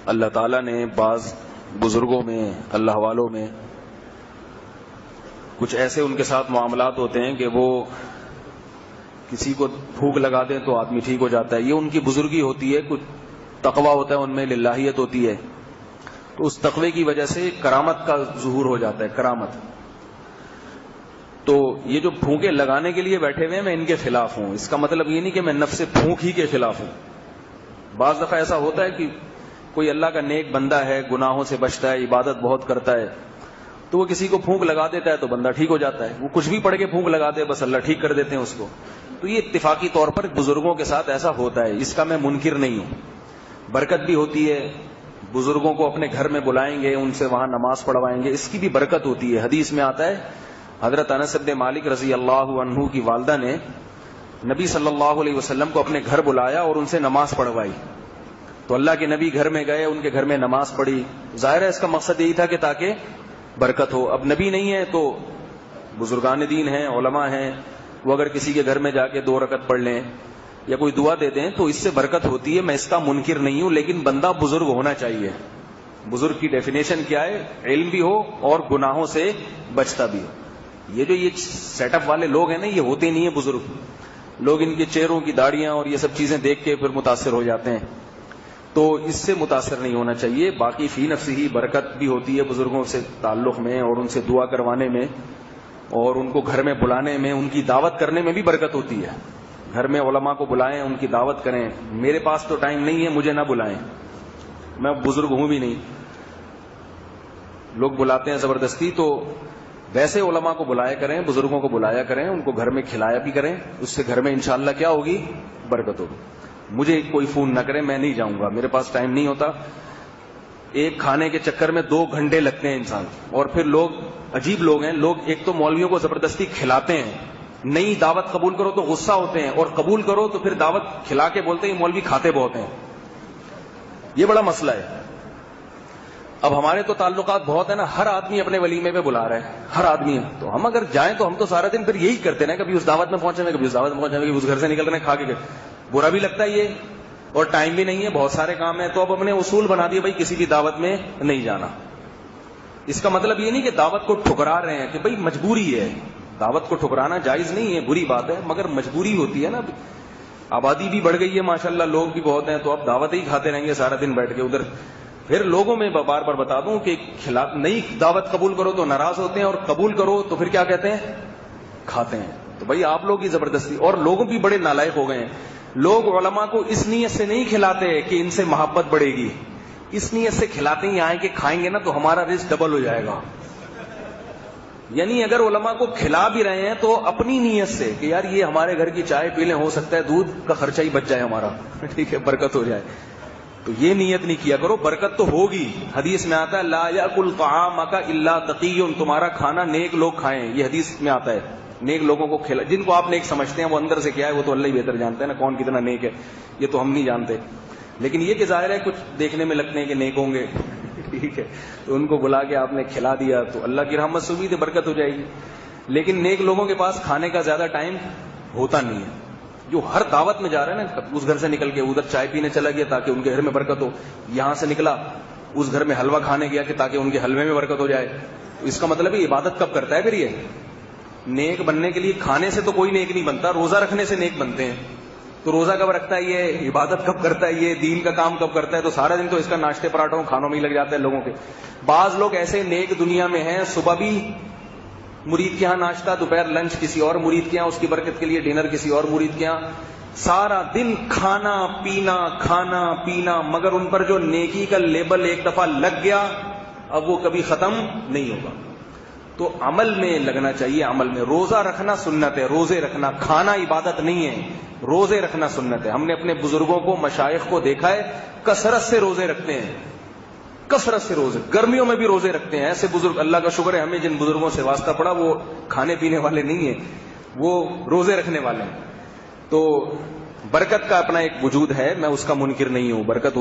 اللہ تعالیٰ نے بعض بزرگوں میں، اللہ والوں میں کچھ ایسے ان کے ساتھ معاملات ہوتے ہیں کہ وہ کسی کو پھونک لگا دیں تو آدمی ٹھیک ہو جاتا ہے. یہ ان کی بزرگی ہوتی ہے، کچھ تقوی ہوتا ہے ان میں، للہیت ہوتی ہے، تو اس تقوی کی وجہ سے کرامت کا ظہور ہو جاتا ہے، کرامت. تو یہ جو پھونکے لگانے کے لیے بیٹھے ہوئے ہیں میں ان کے خلاف ہوں. اس کا مطلب یہ نہیں کہ میں نفس پھونک ہی کے خلاف ہوں. بعض دفعہ ایسا ہوتا ہے کہ کوئی اللہ کا نیک بندہ ہے، گناہوں سے بچتا ہے، عبادت بہت کرتا ہے، تو وہ کسی کو پھونک لگا دیتا ہے تو بندہ ٹھیک ہو جاتا ہے. وہ کچھ بھی پڑھ کے پھونک لگا دے، بس اللہ ٹھیک کر دیتے ہیں اس کو. تو یہ اتفاقی طور پر بزرگوں کے ساتھ ایسا ہوتا ہے، اس کا میں منکر نہیں ہوں. برکت بھی ہوتی ہے، بزرگوں کو اپنے گھر میں بلائیں گے، ان سے وہاں نماز پڑھوائیں گے، اس کی بھی برکت ہوتی ہے. حدیث میں آتا ہے حضرت انس بن مالک رضی اللہ عنہ کی والدہ نے نبی صلی اللہ علیہ وسلم کو اپنے گھر بلایا اور ان سے نماز پڑھوائی. تو اللہ کے نبی گھر میں گئے، ان کے گھر میں نماز پڑھی. ظاہر ہے اس کا مقصد یہی تھا کہ تاکہ برکت ہو. اب نبی نہیں ہے تو بزرگان دین ہیں، علماء ہیں، وہ اگر کسی کے گھر میں جا کے 2 رکعت پڑھ لیں یا کوئی دعا دے دیں تو اس سے برکت ہوتی ہے. میں اس کا منکر نہیں ہوں، لیکن بندہ بزرگ ہونا چاہیے. بزرگ کی ڈیفینیشن کیا ہے؟ علم بھی ہو اور گناہوں سے بچتا بھی ہو. یہ سیٹ اپ والے لوگ ہیں نا، یہ ہوتے نہیں ہیں بزرگ. لوگ ان کے چہروں کی داڑیاں اور یہ سب چیزیں دیکھ کے پھر متاثر ہو جاتے ہیں، تو اس سے متاثر نہیں ہونا چاہیے. باقی فی نفسی ہی برکت بھی ہوتی ہے بزرگوں سے تعلق میں، اور ان سے دعا کروانے میں، اور ان کو گھر میں بلانے میں، ان کی دعوت کرنے میں بھی برکت ہوتی ہے. گھر میں علماء کو بلائیں، ان کی دعوت کریں. میرے پاس تو ٹائم نہیں ہے، مجھے نہ بلائیں، میں بزرگ ہوں بھی نہیں. لوگ بلاتے ہیں زبردستی، تو ویسے علماء کو بلایا کریں، بزرگوں کو بلایا کریں، ان کو گھر میں کھلایا بھی کریں. اس سے گھر میں انشاءاللہ کیا ہوگی؟ برکت ہوگی. مجھے کوئی فون نہ کرے، میں نہیں جاؤں گا، میرے پاس ٹائم نہیں ہوتا. ایک کھانے کے چکر میں 2 گھنٹے لگتے ہیں انسان. اور پھر لوگ عجیب لوگ ہیں، لوگ ایک تو مولویوں کو زبردستی کھلاتے ہیں، نئی دعوت قبول کرو تو غصہ ہوتے ہیں، اور قبول کرو تو پھر دعوت کھلا کے بولتے ہیں مولوی کھاتے بہت ہیں. یہ بڑا مسئلہ ہے. اب ہمارے تو تعلقات بہت ہیں نا، ہر آدمی اپنے ولیمے پہ بلا رہا ہے، ہر آدمی. تو ہم اگر جائیں تو ہم تو سارا دن پھر یہی کرتے ہیں، کبھی اس دعوت میں پہنچے ہوئے، کبھی اس دعوت میں پہنچے ہوئے، کبھی اس گھر سے نکل رہے ہیں کھا کے. برا بھی لگتا ہے یہ، اور ٹائم بھی نہیں ہے، بہت سارے کام ہیں. تو اب ہم نے اصول بنا دیے بھائی کسی بھی دعوت میں نہیں جانا. اس کا مطلب یہ نہیں کہ دعوت کو ٹھکرا رہے ہیں، کہ بھائی مجبوری ہے. دعوت کو ٹھکرانا جائز نہیں ہے، بری بات ہے، مگر مجبوری ہوتی ہے نا. آبادی بھی بڑھ گئی ہے ماشاءاللہ، لوگ بھی بہت ہیں، تو اب دعوت ہی کھاتے رہیں گے سارا دن بیٹھ کے ادھر. پھر لوگوں میں بار بار بتا دوں کہ نئی دعوت قبول کرو تو ناراض ہوتے ہیں، اور قبول کرو تو پھر کیا کہتے ہیں؟ کھاتے ہیں. تو بھائی آپ لوگ ہی زبردستی. اور لوگوں بھی بڑے نالائق ہو گئے ہیں. لوگ علماء کو اس نیت سے نہیں کھلاتے کہ ان سے محبت بڑھے گی، اس نیت سے کھلاتے ہیں آئیں کہ کھائیں گے نا تو ہمارا رزق ڈبل ہو جائے گا. یعنی اگر علماء کو کھلا بھی رہے ہیں تو اپنی نیت سے کہ یار یہ ہمارے گھر کی چائے پی لیں، ہو سکتا ہے دودھ کا خرچہ ہی بچ جائے ہمارا، ٹھیک ہے، برکت ہو جائے. تو یہ نیت نہیں کیا کرو، برکت تو ہوگی. حدیث میں آتا ہے لا یاکل طعامک الا تقی، تمہارا کھانا نیک لوگ کھائیں. یہ حدیث میں آتا ہے نیک لوگوں کو کھلا. جن کو آپ نیک سمجھتے ہیں وہ اندر سے کیا ہے وہ تو اللہ ہی بہتر جانتے ہیں نا، کون کتنا نیک ہے یہ تو ہم نہیں جانتے. لیکن یہ کہ ظاہر ہے کچھ دیکھنے میں لگتے ہیں کہ نیک ہوں گے، ٹھیک ہے، تو ان کو بلا کے آپ نے کھلا دیا تو اللہ کی رحمت سے امید ہے برکت ہو جائے گی. لیکن نیک لوگوں کے پاس کھانے کا زیادہ ٹائم ہوتا نہیں ہے. جو ہر دعوت میں جا رہے ہیں نا، اس گھر سے نکل کے ادھر چائے پینے چلا گیا تاکہ ان کے گھر میں برکت ہو، یہاں سے نکلا اس گھر میں حلوہ کھانے گیا کہ تاکہ ان کے حلوے میں برکت ہو جائے. اس کا مطلب ہے عبادت کب کرتا ہے؟ پھر یہ نیک بننے کے لیے کھانے سے تو کوئی نیک نہیں بنتا، روزہ رکھنے سے نیک بنتے ہیں. تو روزہ کب رکھتا ہے یہ؟ عبادت کب کرتا ہے یہ؟ دین کا کام کب کرتا ہے؟ تو سارا دن تو اس کا ناشتے پراٹھوں کھانوں میں ہی لگ جاتا ہے لوگوں کے. بعض لوگ ایسے نیک دنیا میں ہیں، صبح بھی مرید کے ہاں ناشتہ، دوپہر لنچ کسی اور مرید کے ہاں، اس کی برکت کے لیے ڈنر کسی اور مرید کے ہاں، سارا دن کھانا پینا، مگر ان پر جو نیکی کا لیبل ایک دفعہ لگ گیا اب وہ کبھی ختم نہیں ہوگا. تو عمل میں لگنا چاہیے. عمل میں روزہ رکھنا سنت ہے، روزے رکھنا، کھانا عبادت نہیں ہے، روزے رکھنا سنت ہے. ہم نے اپنے بزرگوں کو، مشائخ کو دیکھا ہے کثرت سے روزے رکھتے ہیں، کثرت سے روزے، گرمیوں میں بھی روزے رکھتے ہیں. ایسے بزرگ، اللہ کا شکر ہے ہمیں جن بزرگوں سے واسطہ پڑا وہ کھانے پینے والے نہیں ہیں، وہ روزے رکھنے والے ہیں. تو برکت کا اپنا ایک وجود ہے، میں اس کا منکر نہیں ہوں. برکت